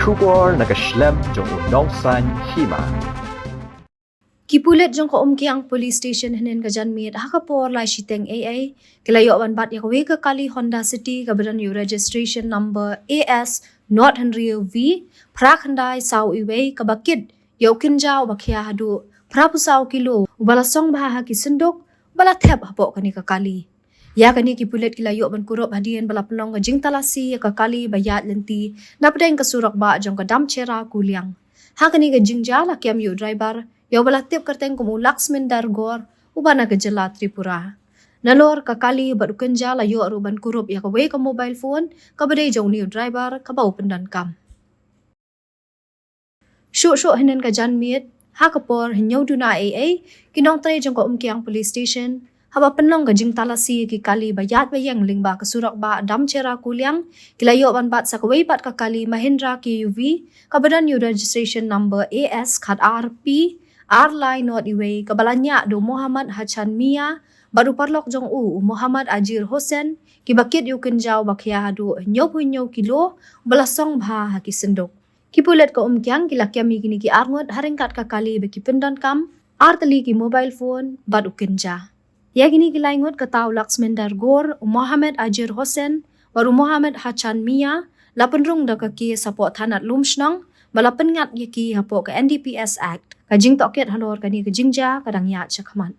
Kubor nakaslem jong udongsan hima. Kipulit jong kaumkiang police station hinin kajanmit hakapor lai shiteng AA kilayo ban bat yakwe ka kali Honda City kabadan yu registration number AS not Henry V prakhandai sau iwe kabakit yokin jaw bakya hadu prapusau kilo ubalasong baha kisendok bala thep hapo kani ka kali ya kani kipulit kilayo ban kurop hadian bala penong ka jing talasi ka kali bayat lenti napdeng kasurak ba jong ka damchera kuliang hakani ka jingja lakyam yu driver Yaw balatip karteng kumu Laxmin Dargor ubana gejala Tripura. Nalor kakali badukan jala yo aruban kurup ya kawe ka mobile phone kabadai jong niyo driver kabaw pendan kam. Syuk hinin ka janmit hakapor hinyaw duna AA kinong tre jong ka umkiang police station haba penong ka jing talasi ki kali bayat bayang lingba kasurak ba damchera kuliang kilayo ban bat sa kawe pat kakali Mahindra KUV kabadan yu registration number AS kat RP Arlai not iwe kabalanya do Muhammad Hachan Mia baru parlok jong Muhammad Ajir Hossein kibakit yu kenjaw bakya hadu nyob kilo balasong bha hakisendok kipulet ka umkyang kilakyami kini ki arngot haringkat kakali beki pendan kam artali ki mobile phone badu kenja ya gini kilaingot kataw Laxmin Dargor Muhammad Ajir Hossein baru Muhammad Hachan Mia lapenrung da kaki sapo thanat lumsnang balapen ngat yaki hapo ka NDPS Act kajing toket halor kani kajingja kadang ya chakman